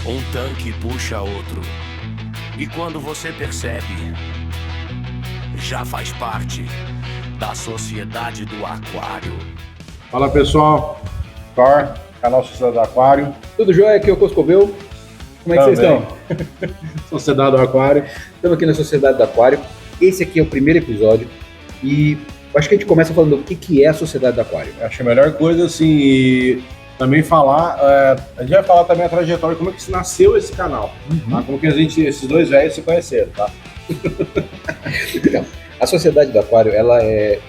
Um tanque puxa outro. E quando você percebe, já faz parte da Sociedade do Aquário. Fala pessoal, Thor, canal Sociedade do Aquário. Tudo jóia? Aqui é o Coscoveu. Como é que vocês estão? Sociedade do Aquário. Estamos aqui na Sociedade do Aquário. Esse aqui é o primeiro episódio e acho que a gente começa falando o que é a Sociedade do Aquário. Acho que a melhor coisa, assim, e também falar, a gente vai falar também a trajetória, como é que nasceu esse canal, tá? Como que esses dois velhos se conheceram, tá? Então, a Sociedade do Aquário, ela é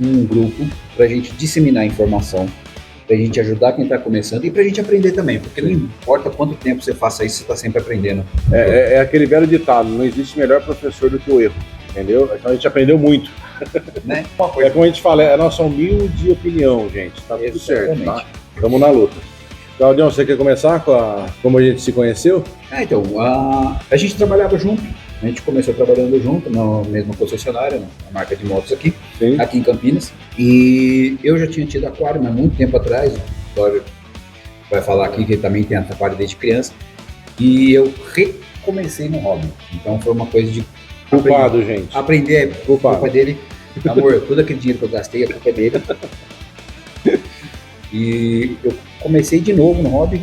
um grupo para a gente disseminar informação, para a gente ajudar quem está começando e para a gente aprender também, porque não importa quanto tempo você faça isso, você está sempre aprendendo. É aquele velho ditado, não existe melhor professor do que o erro, entendeu? Então a gente aprendeu muito. Né? É como a gente fala, é a nossa humilde opinião, gente, tá tudo certo, tá? Vamos na luta. Claudião, você quer começar com como a gente se conheceu? Então, a gente trabalhava junto. A gente começou trabalhando junto na mesma concessionária, na marca de motos aqui, Sim. aqui em Campinas. E eu já tinha tido aquário, mas muito tempo atrás. O Vitório vai falar aqui que ele também tem aquário desde criança. E eu recomecei no hobby. Então foi uma coisa de Culpado, gente. aprender. A culpa dele. Amor, todo aquele dinheiro que eu gastei, a culpa é dele. E eu comecei de novo no hobby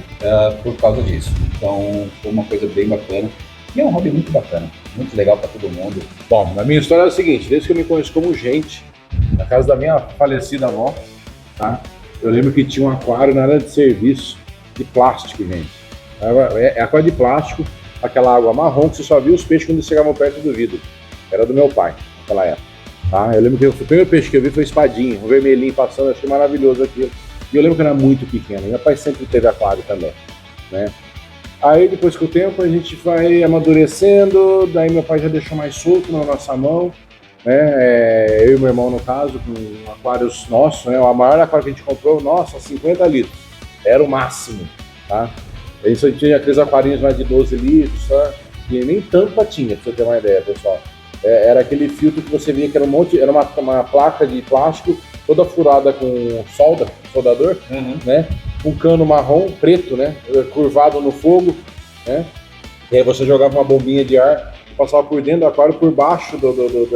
por causa disso. Então foi uma coisa bem bacana. E é um hobby muito bacana, muito legal para todo mundo. Bom, a minha história é a seguinte, desde que eu me conheço como gente, na casa da minha falecida avó, tá? Eu lembro que tinha um aquário na área de serviço de plástico, gente. É aquário de plástico, aquela água marrom que você só via os peixes quando eles chegavam perto do vidro. Era do meu pai, naquela época. Tá? Eu lembro que o primeiro peixe que eu vi foi espadinha, um vermelhinho passando, eu achei maravilhoso aquilo. E eu lembro que eu era muito pequeno, meu pai sempre teve aquário também, né? Aí depois com o tempo a gente vai amadurecendo, daí meu pai já deixou mais solto na nossa mão, né? Eu e meu irmão no caso, com aquários nossos, né? O maior aquário que a gente comprou, nossa, 50 litros, era o máximo, tá? A gente só tinha aqueles aquarinhos mais de 12 litros, só, e nem tampa tinha, pra você ter uma ideia, pessoal. Era aquele filtro que você via que era era uma placa de plástico toda furada com soldador, né? Um cano marrom, preto, né? Curvado no fogo, né? E aí você jogava uma bombinha de ar e passava por dentro do aquário, por baixo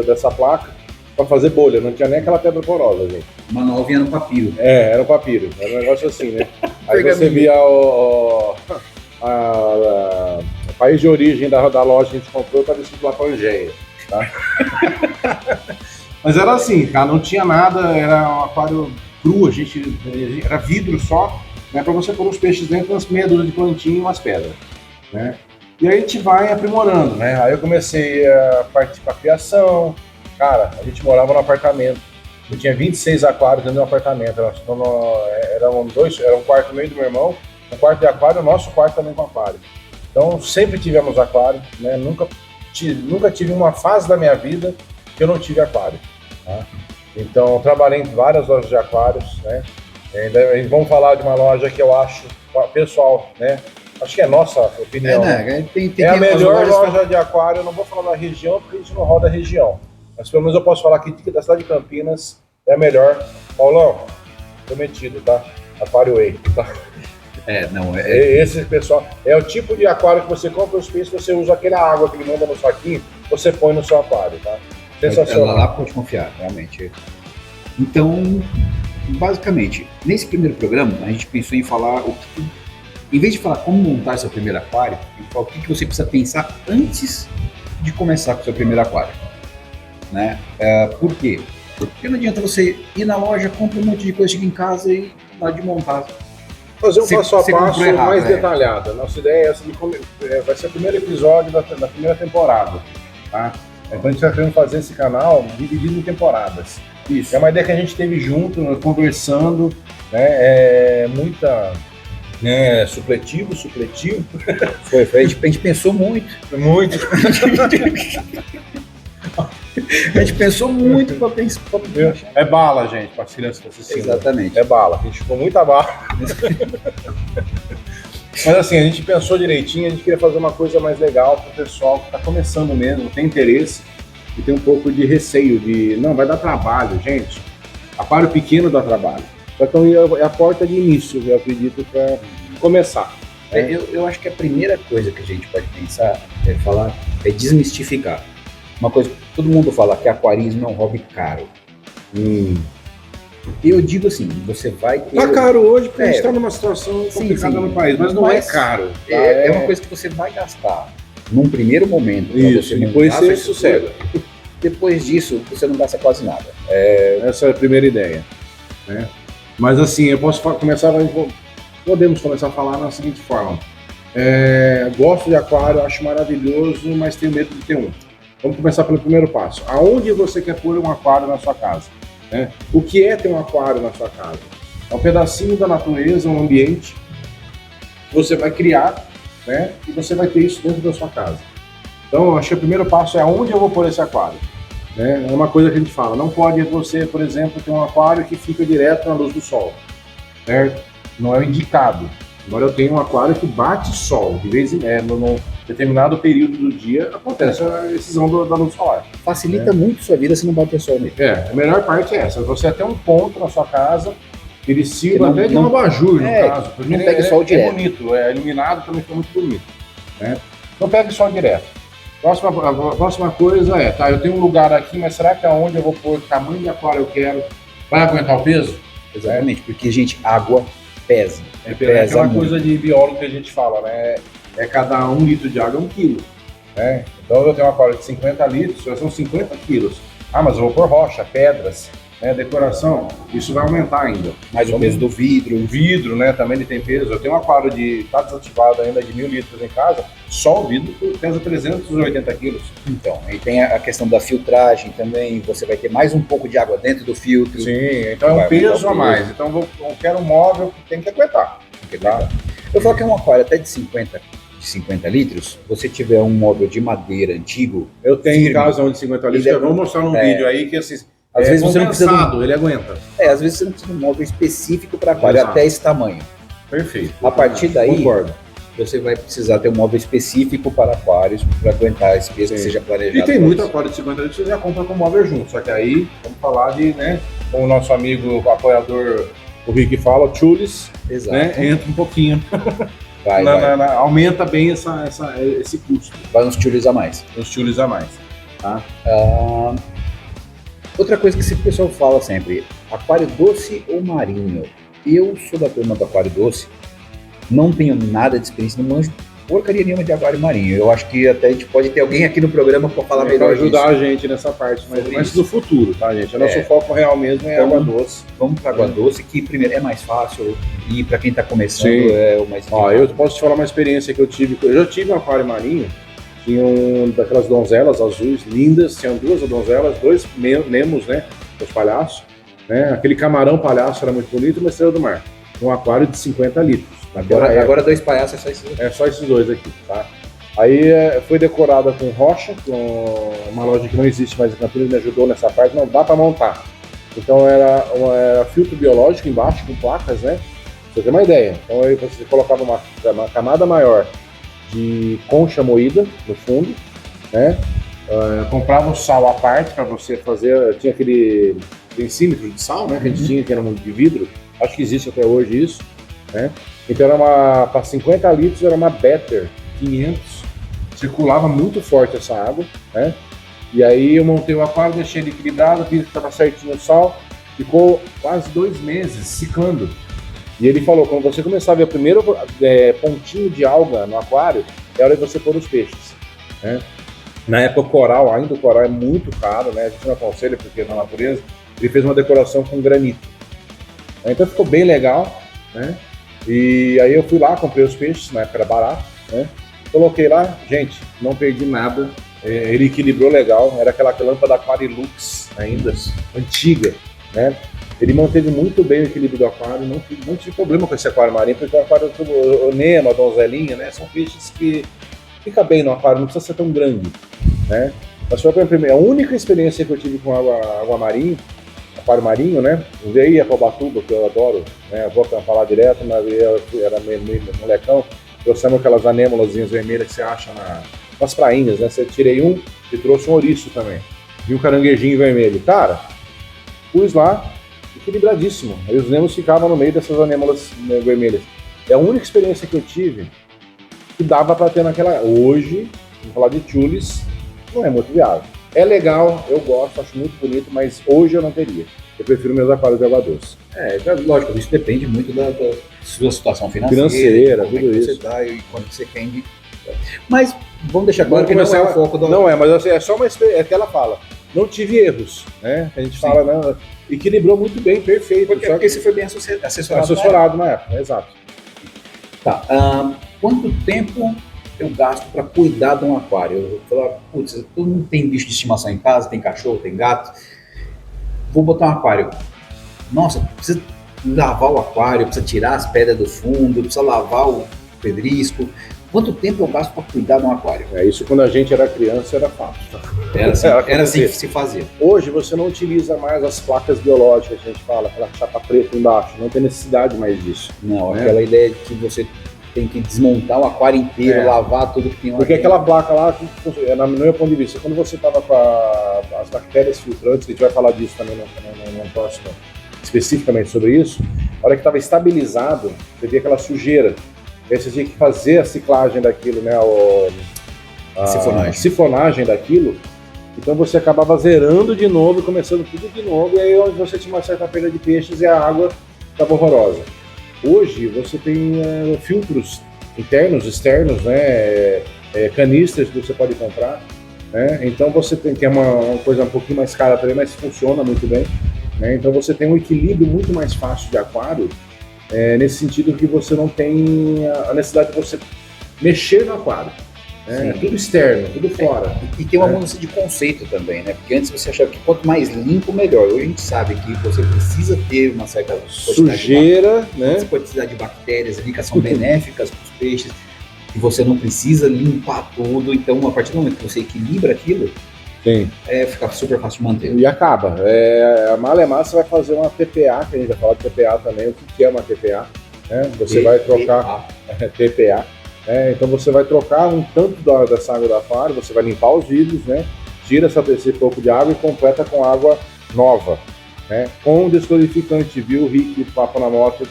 dessa placa, para fazer bolha. Não tinha nem aquela pedra porosa, gente. O manual vinha no papiro. Era um papiro, era um negócio assim, né? Aí você via o país de origem da loja que a gente comprou, estava escrito lá Pangeia, tá? Mas era assim, cara, não tinha nada, era um aquário cru, era vidro só, né, para você pôr os peixes dentro, umas meia dúzia de plantinha e umas pedras, né? E aí a gente vai aprimorando, né? Aí eu comecei a partir para criação, cara, a gente morava no apartamento, eu tinha 26 aquários dentro do apartamento, era um quarto meio do meu irmão, um quarto de aquário, o nosso quarto também com aquário. Então sempre tivemos aquário, né? Nunca tive uma fase da minha vida que eu não tive aquário, tá? Então trabalhei em várias lojas de aquários, né? Vamos falar de uma loja que eu acho, pessoal, né? Acho que é nossa opinião. É a melhor loja de aquário, eu não vou falar da região, porque a gente não roda a região. Mas pelo menos eu posso falar que da cidade de Campinas é a melhor. Paulão, prometido, tá? Aquário Way, tá? Esse pessoal, é o tipo de aquário que você compra os peixes, você usa aquela água que ele manda no saquinho, você põe no seu aquário, tá? Sensacional. Lá pode confiar, realmente. Então, basicamente, nesse primeiro programa, a gente pensou em falar em vez de falar como montar seu primeiro aquário, a gente fala o que você precisa pensar antes de começar com o seu primeiro aquário, né? Por quê? Porque não adianta você ir na loja, compra um monte de coisa, chega em casa e na hora de montar. Fazer um passo a passo errado, mais detalhado. Nossa ideia é essa vai ser o primeiro episódio da primeira temporada, tá? Então a gente está querendo fazer esse canal dividido em temporadas. Isso. É uma ideia que a gente teve junto, conversando, né? Muita supletivo. Foi. A gente pensou muito. Muito. A gente pensou muito para pensar. É bala, gente, para as crianças assistindo. Exatamente. É bala. A gente ficou muita bala. Mas assim, a gente pensou direitinho, a gente queria fazer uma coisa mais legal para o pessoal que está começando mesmo, tem interesse e tem um pouco de receio de, não, vai dar trabalho, gente. Aquário pequeno dá trabalho. Então é a porta de início, eu acredito, para começar. Eu acho que a primeira coisa que a gente pode pensar é desmistificar. Uma coisa que todo mundo fala que aquarismo é um hobby caro. Eu digo assim, você vai ter... Tá caro hoje porque a gente está numa situação complicada no país, mas não é caro. Tá? É uma coisa que você vai gastar num primeiro momento. Isso, depois você sossega. Depois disso, você não gasta quase nada. Essa é a primeira ideia. Né? Mas assim, eu posso podemos começar a falar na seguinte forma. Gosto de aquário, acho maravilhoso, mas tenho medo de ter um. Vamos começar pelo primeiro passo. Aonde você quer pôr um aquário na sua casa? Né? O que é ter um aquário na sua casa? É um pedacinho da natureza, um ambiente que você vai criar, né? E você vai ter isso dentro da sua casa. Então, eu acho que o primeiro passo é aonde eu vou pôr esse aquário. Né? É uma coisa que a gente fala, não pode você, por exemplo, ter um aquário que fica direto na luz do sol. Certo? Não é o indicado. Agora eu tenho um aquário que bate sol, de vez em num determinado período do dia acontece a excisão da luz solar. Facilita muito sua vida se não bater sol nele. A melhor parte é essa, você ter um ponto na sua casa que ele sirva até de um abajur, no caso. Não pega sol direto. É bonito, iluminado também fica muito bonito. Né? Não pega sol direto. A próxima coisa eu tenho um lugar aqui, mas será que aonde eu vou pôr o tamanho de aquário eu quero vai aguentar o peso? Exatamente, porque, gente, água pesa. Pesa aquela coisa de biólogo que a gente fala, né? Cada 1 litro de água é 1 quilo. Né? Então eu tenho um aquário de 50 litros, são 50 quilos. Mas eu vou pôr rocha, pedras, né, decoração, isso vai aumentar ainda. Mais o peso do vidro. O vidro, né, também ele tem peso. Eu tenho um aquário tá desativado ainda de 1000 litros em casa, só o vidro pesa 380 quilos. Então, aí tem a questão da filtragem também, você vai ter mais um pouco de água dentro do filtro. Sim, então é um peso a mais. Então eu quero um móvel que tem que aguentar. Eu falo que é um aquário até de 50 litros, você tiver um móvel de madeira antigo... Eu tenho em casa um de 50 litros, eu vou mostrar num vídeo aí que assim... Às vezes você não precisa ele aguenta. Às vezes você não precisa de um móvel específico para aquário, até esse tamanho. Perfeito. A partir daí, concordo. Você vai precisar ter um móvel específico para aquários, para aguentar esse peso que seja planejado. E tem muito aquário de 50 litros que você já compra com móvel junto, só que aí, vamos falar de, né, como o nosso amigo apoiador, o Rick fala, Chulis, né, entra um pouquinho. Aumenta bem esse custo. Vai uns Chulis a mais. Tá? Outra coisa que esse pessoal fala sempre, aquário doce ou marinho? Eu sou da turma do aquário doce, não tenho nada de experiência, não manjo porcaria nenhuma de aquário marinho. Eu acho que até a gente pode ter alguém aqui no programa para falar melhor disso. Para ajudar a gente nessa parte, mas do futuro, tá, gente? O nosso foco real mesmo é água doce. Vamos para água doce, que primeiro é mais fácil e para quem está começando é o mais indicado. Eu posso te falar uma experiência que eu tive. Eu já tive um aquário marinho. Tinham daquelas donzelas azuis lindas, tinham 2 donzelas, 2 nemos, né, os palhaços, né, aquele camarão palhaço era muito bonito, uma estrela do mar, um aquário de 50 litros. Agora 2 palhaços é só esses dois. É só esses 2 aqui, tá? Aí foi decorada com rocha, com uma loja que não existe mais, a Campina me ajudou nessa parte, não dá para montar. Então era filtro biológico embaixo, com placas, né, pra você ter uma ideia. Então aí você colocava uma camada maior de concha moída no fundo, né? Comprava o sal à parte para você fazer. Tinha aquele densímetro de sal, né? Que a gente tinha, que era de vidro. Acho que existe até hoje isso, né? Então era para 50 litros, era uma Better 500. Circulava muito forte essa água, né? E aí eu montei o aquário, deixei ele equilibrado, vi que estava certinho o sal. Ficou quase 2 meses ciclando. E ele falou, quando você começar a ver o primeiro pontinho de alga no aquário, é hora de você pôr os peixes. Né? Na época o coral é muito caro, né? A gente não aconselha porque na natureza, ele fez uma decoração com granito. Então ficou bem legal, né? E aí eu fui lá, comprei os peixes, na época era barato, né? Coloquei lá, gente, não perdi nada, ele equilibrou legal, era aquela lâmpada Aquarilux ainda, antiga, né? Ele manteve muito bem o equilíbrio do aquário, não tive problema com esse aquário marinho, porque o aquário, o Nemo, a donzelinha, né, são peixes que fica bem no aquário, não precisa ser tão grande, né? Mas foi a única experiência que eu tive com água marinho, aquário marinho, né? Eu veio a Cobatuba, que eu adoro, né? Eu vou falar direto, mas eu era meio molecão, trouxemos aquelas anêmolazinhas vermelhas que você acha nas prainhas, né? Você tirei um e trouxe um ouriço também, e um caranguejinho vermelho. Cara, pus lá, equilibradíssimo. Aí os nemos ficavam no meio dessas anêmolas vermelhas. É a única experiência que eu tive que dava para ter naquela. Hoje, vamos falar de tules, não é muito viável. É legal, eu gosto, acho muito bonito, mas hoje eu não teria. Eu prefiro meus aquários de água doce. Lógico, isso depende muito da sua situação financeira, como tudo você isso. tá e quanto você quer. Mas vamos deixar claro que não é o foco do... Não é, mas assim, é só uma experiência. É que ela fala. Não tive erros, né? A gente fala, né? Equilibrou muito bem, perfeito. Porque você foi bem assessorado. Assessorado na época, exato. Tá. Quanto tempo eu gasto para cuidar de um aquário? Eu vou falar, putz, todo mundo tem bicho de estimação em casa, tem cachorro, tem gato. Vou botar um aquário. Nossa, precisa lavar o aquário, precisa tirar as pedras do fundo, precisa lavar o pedrisco. Quanto tempo eu gasto para cuidar de um aquário? Isso quando a gente era criança era fácil. Era assim que se fazia. Hoje você não utiliza mais as placas biológicas, a gente fala, aquela chapa preta embaixo, não tem necessidade mais disso. Não, aquela ideia de que você tem que desmontar o aquário inteiro, lavar tudo que tem lá. Porque aquela placa lá, no meu ponto de vista, quando você estava com as bactérias filtrantes, a gente vai falar disso também no próximo, especificamente sobre isso, a hora que estava estabilizado, você via aquela sujeira. Aí você tinha que fazer a ciclagem daquilo, né? A sifonagem daquilo. Então você acabava zerando de novo e começando tudo de novo. E aí onde você tinha uma certa perda de peixes e a água estava horrorosa. Hoje você tem filtros internos, externos, né? Canistras que você pode comprar. Né? Então você tem que é uma coisa um pouquinho mais cara também, mas funciona muito bem. Né? Então você tem um equilíbrio muito mais fácil de aquário. Nesse sentido que você não tem a necessidade de você mexer no aquário. Tudo externo, tudo fora. E tem uma mudança de conceito também, né? Porque antes você achava que quanto mais limpo, melhor. Hoje a gente sabe que você precisa ter uma certa sujeira, quantidade de bactérias ali que são benéficas para os peixes, e você não precisa limpar tudo. Então, a partir do momento que você equilibra aquilo, sim, fica super fácil de manter. E acaba. A Malemar você vai fazer uma TPA, que a gente vai falar de TPA também. O que é uma TPA? Você vai trocar TPA. Então você vai trocar um tanto dessa água do aquário, você vai limpar os vidros, né? Tira esse pouco de água e completa com água nova, né? Com desclorificante, viu? Rick, papo na moto.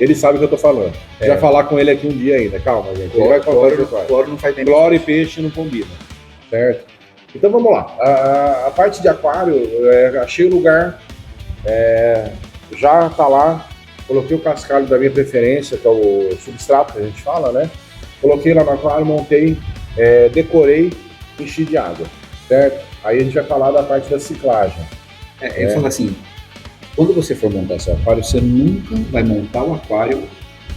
Ele sabe o que eu tô falando. Já falar com ele aqui um dia ainda, calma, gente. Ele vai contar o cloro não faz bem. Cloro e peixe não combina, certo? Então vamos lá. A parte de aquário, achei o lugar, já tá lá. Coloquei o cascalho da minha preferência, que é o substrato que a gente fala, né? Coloquei lá no aquário, montei, decorei, enchi de água, certo? Aí a gente vai falar da parte da ciclagem. Eu falo assim, quando você for montar seu aquário, você nunca vai montar o aquário,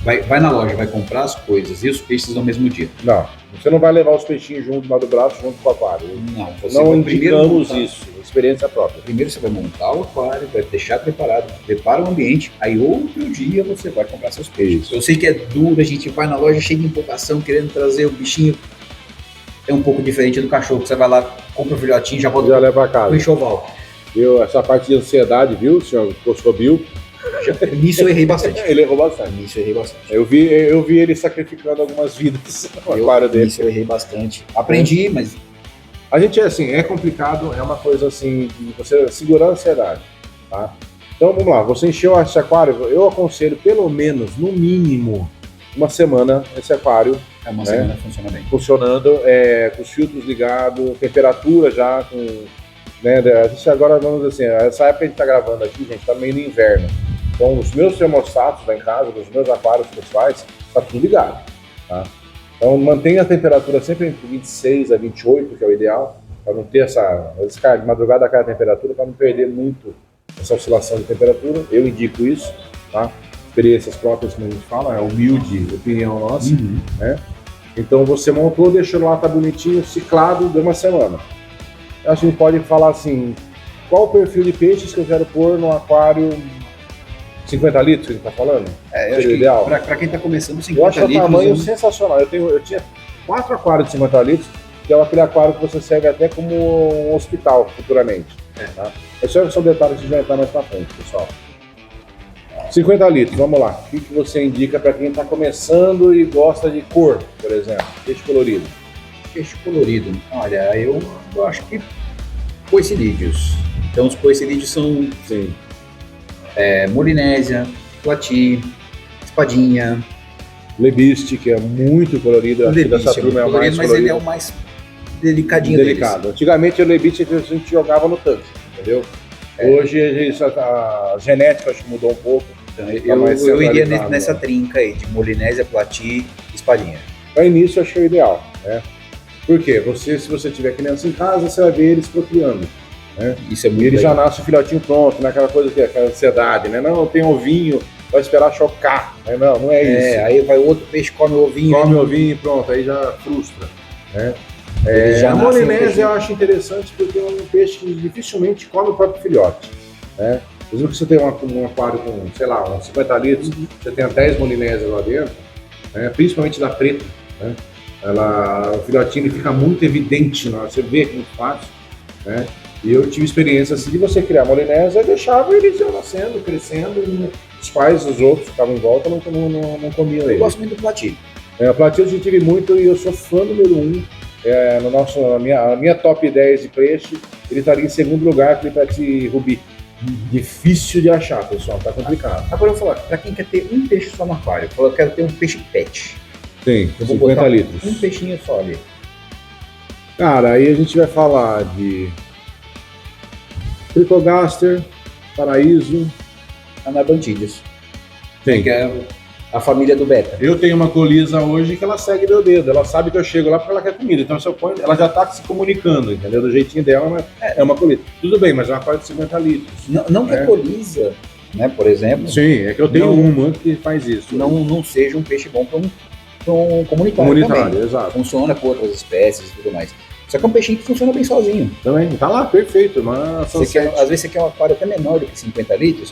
vai na loja, vai comprar as coisas e os peixes no mesmo dia. Não, você não vai levar os peixinhos junto do braço, junto com o aquário. Não, você não vai indicamos isso, experiência própria. Primeiro você vai montar o aquário, vai deixar preparado, prepara o ambiente, aí outro dia você vai comprar seus peixes. Eu sei que é duro, a gente vai na loja cheio de empolgação, querendo trazer o bichinho. É um pouco diferente do cachorro, que você vai lá, compra o filhotinho, já volta leva pra casa. O enxoval. Essa parte de ansiedade, viu, senhor Coscobil? Nisso eu errei bastante. Ele errou bastante. Nisso eu errei bastante. Eu vi ele sacrificando algumas vidas no aquário dele. Nisso eu errei bastante. Aprendi, mas... A gente é complicado, é uma coisa assim, de você segurar a ansiedade, tá? Então vamos lá, você encheu esse aquário, eu aconselho pelo menos, no mínimo, uma semana esse aquário. Uma semana funciona bem. Funcionando, com os filtros ligados, temperatura já, a gente agora, vamos dizer assim, essa época que a gente tá gravando aqui, gente, tá meio no inverno. Então os meus termostatos lá em casa, os meus aquários pessoais, tá tudo ligado, tá? Então mantenha a temperatura sempre entre 26 a 28, que é o ideal, para não ter de madrugada cai a temperatura, para não perder muito essa oscilação de temperatura. Eu indico isso, tá? Experiências próprias, como a gente fala, é humilde opinião nossa, né? Então você montou, deixou lá, tá bonitinho, ciclado, deu uma semana. A gente pode falar assim, qual o perfil de peixes que eu quero pôr no aquário 50 litros, que a gente tá falando? Eu acho que ideal. Pra quem tá começando, 50 litros... Eu acho o tamanho sensacional. Eu tinha 4 aquários de 50 litros, que é aquele aquário que você serve até como um hospital, futuramente. Tá? Esses são detalhes que a gente vai entrar mais pra frente, pessoal. 50 litros, vamos lá. O que você indica para quem está começando e gosta de cor, por exemplo? Peixe colorido. Peixe colorido. Olha, eu acho que poecilídeos. Então os poecilídeos são Sim. Molinésia, Plati, Espadinha. Lebiste, que é muito colorido. Acho que dessa turma é o mais mas colorido. ele é o mais delicadinho Delicado. Antigamente o Lebiste a gente jogava no tanque, entendeu? Hoje a genética acho que mudou um pouco. Então, Tá eu mais iria centralizado, nessa né? trinca aí, de Molinésia, Plati e Espadinha. Para início eu achei o ideal, né? Por quê? Se você tiver criança em casa, você vai ver eles procriando. Né? Isso é E muito ele já legal. nasce o filhotinho pronto, naquela coisa que é aquela ansiedade, né? Não, tem ovinho, vai esperar chocar. Né? Não é isso. Aí vai outro peixe, come o ovinho. Come o ovinho e pronto, aí já frustra. Né? Eles já A nascem um Molinésia peixe. eu acho interessante porque é um peixe que dificilmente come o próprio filhote. Né? Mesmo que você tenha um aquário com, sei lá, uns 50 litros, você tenha 10 Molinésias lá dentro, né? Principalmente da preta, né? O filhotinho ele fica muito evidente, né? Você vê que é muito fácil. Né? E eu tive experiência assim de você criar Molinésia e deixava eles iam nascendo, crescendo, e os pais, os outros que estavam em volta não comiam Eu eles. gosto muito do Plati. O Platino eu já tive muito e eu sou fã número 1. A minha top 10 de peixe, ele estaria em segundo lugar aquele Plati Rubi. Difícil de achar, pessoal, tá complicado. Agora eu vou falar, pra quem quer ter um peixe só no aquário, eu quero ter um peixe pet. Tem, Eu vou 50 botar litros. um peixinho só ali. Cara, aí a gente vai falar de Tricogaster, Paraíso. Anabantídeos. Tem. Que é a família do Beta. Eu tenho uma colisa hoje que ela segue meu dedo. Ela sabe que eu chego lá porque ela quer comida. Então, se eu ponho, ela já tá se comunicando, entendeu? Do jeitinho dela, mas é uma colisa. Tudo bem, mas é uma parte de 50 litros. Não que a colisa, né, por exemplo, Sim, é que eu tenho Não. uma que faz isso. não seja um peixe bom para um comunitário, Comunitário, também. exato. Funciona com outras espécies e tudo mais. Só que é um peixinho que funciona bem sozinho. Também, tá lá, perfeito. Mas Às vezes você quer um aquário até menor do que 50 litros.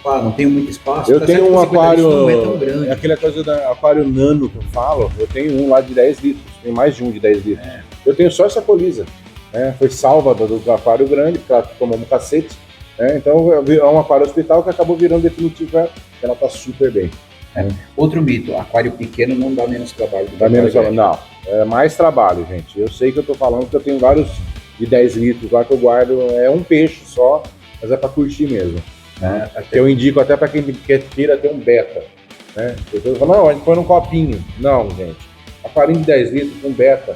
Não tenho muito espaço. eu tá tenho certo que um 50 litros aquário, não é tão grande. aquele coisa da aquário nano que eu falo, eu tenho um lá de 10 litros, tem mais de um de 10 litros. Eu tenho só essa colisa, né? Foi salva do aquário grande, porque ela tomou um cacete, né? Então é um aquário hospital que acabou virando definitivo, ela tá super bem. Outro mito, aquário pequeno não dá menos trabalho. do que Dá menos aquário trabalho, não, é mais trabalho, gente. Eu sei que eu tô falando que eu tenho vários de 10 litros lá que eu guardo, é um peixe só, mas é pra curtir mesmo. Né? Eu indico até para quem queira ter um beta. Né? Eu falo, não, a gente põe num copinho. Não, gente. Aquarinho de 10 litros com beta,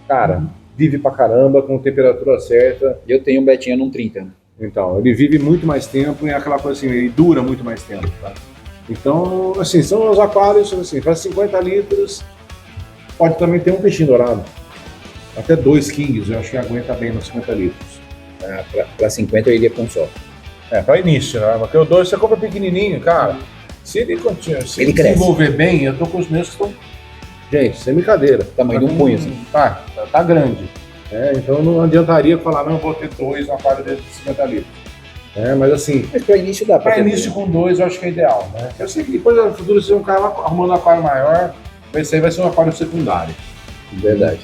cara, vive pra caramba, com temperatura certa. grande. Eu tenho um Betinha num 30. Então, ele vive muito mais tempo e é aquela coisa assim, ele dura muito mais tempo. Tá? Então, assim, são os aquários, assim, para 50 litros, pode também ter um peixinho dourado. Até 2 kings, eu acho que aguenta bem nos 50 litros. Para 50 eu iria com só. Para início, né? Porque o 2 você compra pequenininho, cara. Se ele continuar, se Ele ele cresce. desenvolver bem, eu tô com os meus que estão. Gente, sem brincadeira. Tamanho de um punho, assim. Tá grande. Então não adiantaria falar, não, eu vou ter 2 na parte de 50 litros. Mas assim, Mas para início dá para para início com 2 eu acho que é ideal. Né? Eu sei que depois no futuro, se um cara arrumando um aquário maior, esse aí vai ser um aquário secundário. Verdade.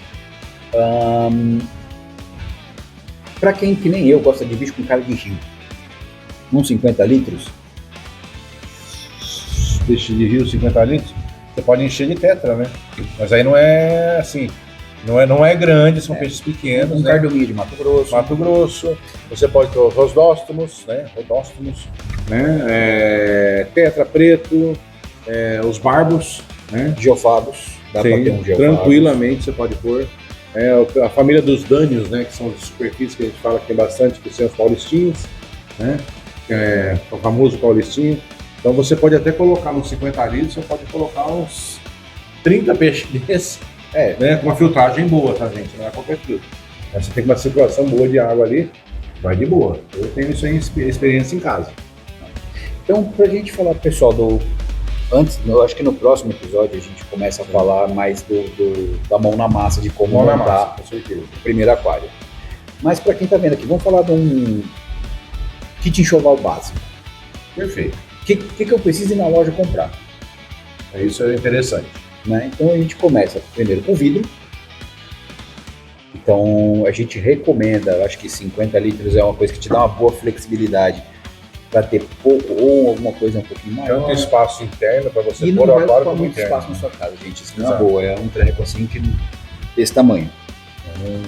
Para quem que nem eu gosta de bicho com cara de rio, uns 50 litros, Peixe de rio 50 litros, você pode encher de tetra, né? Mas aí não é assim, não é grande, são peixes pequenos. um né? cardomia de Mato Grosso, Mato Grosso, você pode ter os rosdóstomos, né? Tetra preto, os barbos, né? geofados, dá para ter um geofados. tranquilamente você pode pôr. A família dos dânios, né? Que são as superfícies que a gente fala que tem bastante, que são os paulistinhos, né? O famoso paulistinho. Então você pode até colocar nos 50 litros, você pode colocar uns 30 peixes desses, né? Com uma filtragem boa, tá, gente? Não é qualquer filtro. Você tem uma circulação boa de água ali, vai de boa. Eu tenho isso aí, experiência em casa. Então, pra gente falar, pessoal, eu acho que no próximo episódio a gente começa a falar mais da mão na massa, de como Mão na montar massa, com certeza. o primeiro aquário. Mas para quem tá vendo aqui, vamos falar de um kit enxoval básico. Perfeito. O que eu preciso ir na loja comprar? Isso é interessante. Né? Então a gente começa primeiro com vidro. Então a gente recomenda, eu acho que 50 litros é uma coisa que te dá uma boa flexibilidade para ter pouco ou alguma coisa um pouquinho maior. Tanto espaço interno para você E pôr não o vai aquário ocupar como muito interno. espaço na sua casa, gente. Isso não é Exato. boa, é um treco assim que desse tamanho.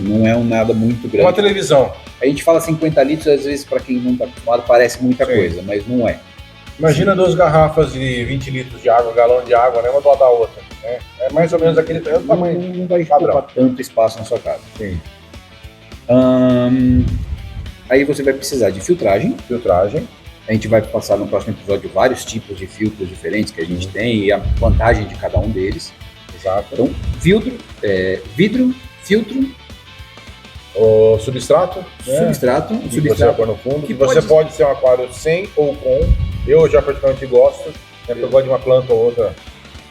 Não é um nada muito Uma grande. televisão. A gente fala 50 litros, às vezes para quem não está acostumado parece muita Sim. coisa, mas não é. Imagina 2 garrafas de 20 litros de água, galão de água, né? Uma do lado da outra. Né? É mais ou menos aquele tamanho. Não vai padrão. ocupar tanto espaço na sua casa. Sim. Aí você vai precisar de filtragem. Filtragem. A gente vai passar no próximo episódio vários tipos de filtros diferentes que a gente tem e a vantagem de cada um deles. Exato. Então, vidro, filtro, O substrato. Né? substrato, Que você vai pôr no fundo. que Você pode ser um aquário sem ou com. Eu já praticamente gosto. Né? Porque eu gosto de uma planta ou outra,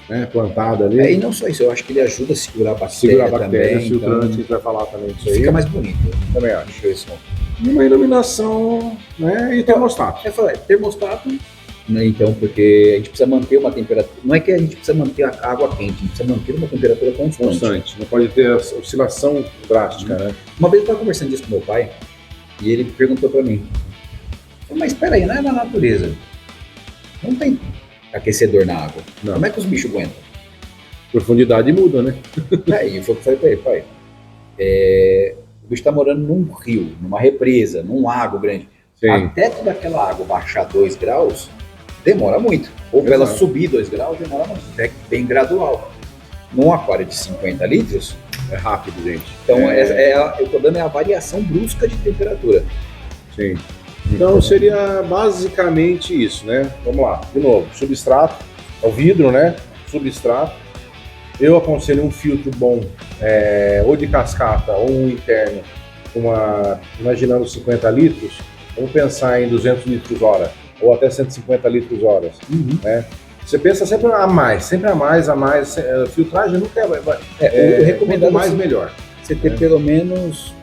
né, plantada ali. E não só isso, eu acho que ele ajuda a segurar a bactéria, Segurar a bactéria, também, filtrante, a então gente vai falar também disso aí. fica mais bonito. Também acho. Isso. E uma iluminação, né, e termostato. Eu falei, termostato, né, então, porque a gente precisa manter uma temperatura, não é que a gente precisa manter a água quente, a gente precisa manter uma temperatura constante. Não pode ter oscilação drástica, né? Uma vez eu estava conversando disso com meu pai, e ele perguntou para mim, mas espera aí, não é na natureza, não tem aquecedor na água, Não. como é que os bichos aguentam? Profundidade muda, né? Aí eu falei para ele, pai, o bicho está morando num rio, numa represa, num lago grande. Sim. Até toda aquela água baixar 2 graus, demora muito. Ou para ela Exato. subir 2 graus, demora muito. É bem gradual. Num aquário de 50 litros, É rápido, gente. então o problema é a variação brusca de temperatura. Sim. Então seria basicamente isso, né? Vamos lá, de novo, substrato, é o vidro, né? Substrato. Eu aconselho um filtro bom, ou de cascata ou um interno, imaginando 50 litros, vamos pensar em 200 litros hora, ou até 150 litros horas, né? Você pensa sempre a mais, filtragem nunca Eu recomendo quanto mais melhor. você ter pelo menos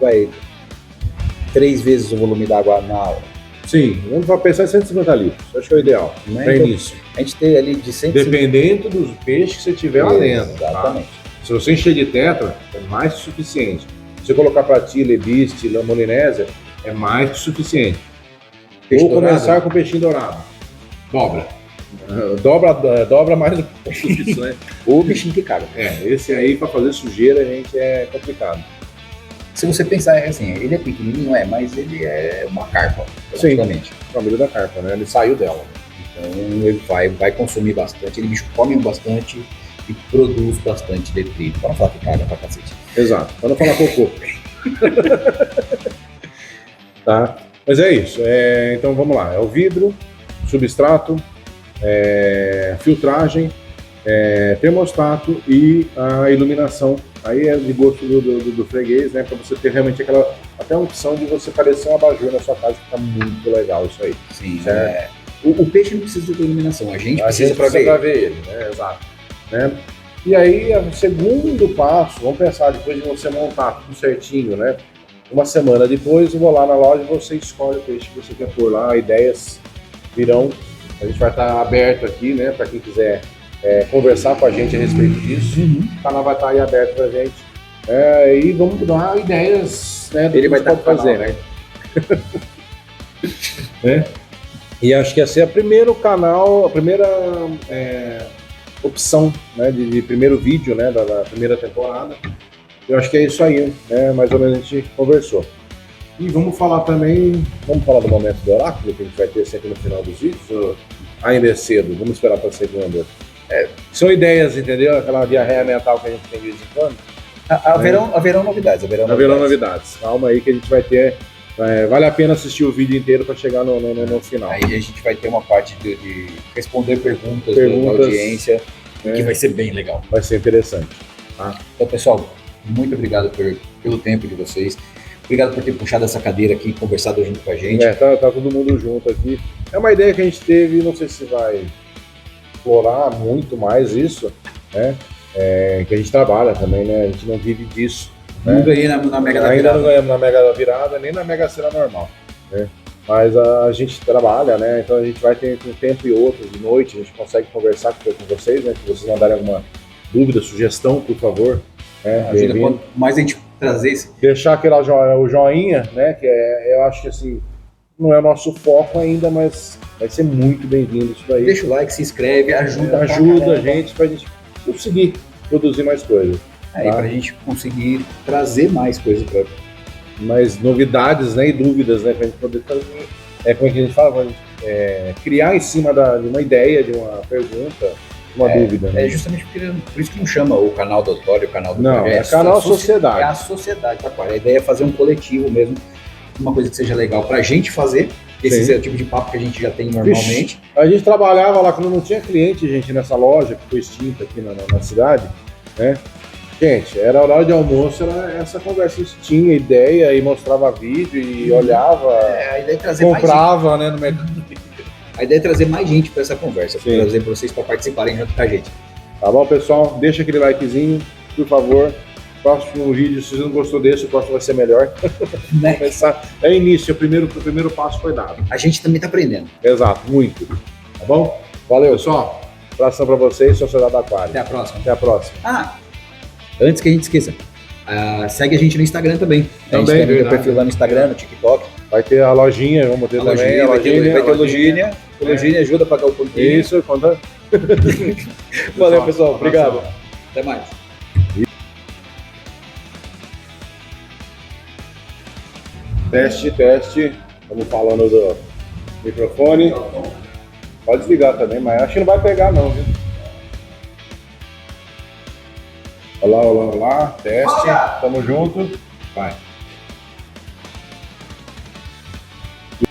3 vezes o volume d'água na hora. Sim, vamos pensar em 150 litros, acho que é o ideal, Né? para Então, início. a gente tem ali de 150. Dependendo dos peixes que você tiver lá dentro. Tá? Exatamente. Se você encher de tetra, é mais que suficiente. Se você colocar platila, lebiste, lamolinésia, é mais que suficiente. Peixe Ou dourado. começar com peixinho dourado. Dobra. Dobra mais um pouco isso, né? Ou bichinho que caga. Esse aí para fazer sujeira, gente, é complicado. Se você pensar assim, ele é pequenininho, mas ele é uma carpa, praticamente. Família da carpa, né? Ele saiu dela. Então ele vai consumir bastante, ele bicho come bastante e produz bastante detrito. Para não falar que caga pra cacete. Exato, para não falar cocô. Tá? Mas é isso. Então vamos lá. É o vidro, substrato, filtragem, termostato e a iluminação. Aí é de gosto do freguês, né? Para você ter realmente até a opção de você parecer um abajur na sua casa, fica muito legal isso aí. Sim, Certo. O peixe não precisa de iluminação, a gente precisa para pra ver. ver ele, né? Exato. Né? E aí, o segundo passo, vamos pensar, depois de você montar tudo certinho, né? Uma semana depois, eu vou lá na loja e você escolhe o peixe que você quer pôr lá, ideias virão. A gente vai estar aberto aqui, né? Para quem quiser conversar com a gente a respeito disso. O canal vai estar aí aberto pra gente. E vamos dar ideias, né? Do Ele que vai você pode estar no fazer, canal, né? E acho que essa é a primeira opção, né, de primeiro vídeo, né, da primeira temporada. Eu acho que é isso aí, né, mais ou menos a gente conversou. E vamos falar do momento do oráculo, que a gente vai ter sempre no final dos vídeos, ou ainda é cedo, vamos esperar para segunda. São ideias, entendeu? Aquela diarreia mental que a gente tem de vez em quando. Haverão novidades. Haverão novidades. Calma aí que a gente vai ter. Vale a pena assistir o vídeo inteiro para chegar no final. Aí a gente vai ter uma parte de responder perguntas Perguntas, da audiência, né? que vai ser bem legal. Vai ser interessante. Tá? Então, pessoal, muito obrigado pelo tempo de vocês. Obrigado por ter puxado essa cadeira aqui e conversado junto com a gente. Tá todo mundo junto aqui. É uma ideia que a gente teve, não sei se vai explorar muito mais isso, né? Que a gente trabalha também, né? A gente não vive disso. Não ganhei na Mega da Ainda Virada. não ganhamos na Mega da Virada, nem na Mega Sena normal, né? Mas a gente trabalha, né? Então a gente vai ter um tempo e outro, de noite, a gente consegue conversar com vocês, né? Se vocês mandarem alguma dúvida, sugestão, por favor. Né? Ajuda quanto mais a gente trazer esse. Deixar o joinha, né? Que eu acho que assim, não é o nosso foco ainda, mas vai ser muito bem-vindo isso daí. Deixa o like, se inscreve, ajuda a gente pra gente conseguir produzir mais coisas. Pra gente conseguir trazer mais coisas para mais novidades, né, e dúvidas, né, pra gente poder fazer. Como é que a gente fala? criar em cima de uma ideia, de uma pergunta, uma dúvida. Né? É justamente por isso que não chama o canal do Autório, o canal do Não, Projeto. é canal Sociedade. É a sociedade, tá claro. A ideia é fazer um coletivo mesmo, uma coisa que seja legal pra gente fazer. Esse é o tipo de papo que a gente já tem normalmente. Vixe, a gente trabalhava lá quando não tinha cliente, gente, nessa loja que foi extinta aqui na cidade, né? Gente, era hora de almoço, era essa conversa. A gente tinha ideia e mostrava vídeo e olhava, A ideia é trazer comprava, né, no mercado. A ideia é trazer mais gente para essa conversa, Sim. trazer para vocês para participarem junto com a gente. Tá bom, pessoal? Deixa aquele likezinho, por favor. Próximo vídeo, se você não gostou desse, o próximo vai ser melhor. Né? Começar, é início, o primeiro passo foi dado. A gente também tá aprendendo. Exato, muito. Tá bom? Valeu, pessoal. Abração pra vocês, Sociedade Aquário. Até a próxima. Até a próxima. Antes que a gente esqueça, segue a gente no Instagram também. A gente Também, tem o verdade. perfil lá no Instagram, no TikTok. Vai ter a lojinha, vamos ter também. A vai ter lojinha, a lojinha. A lojinha ajuda a pagar o pontinho. Isso, conta. Valeu, pessoal. Obrigado. Abração. Até mais. Teste. Estamos falando do microfone. Pode desligar também, mas acho que não vai pegar não, viu? Olá. Teste. Tamo junto. Vai.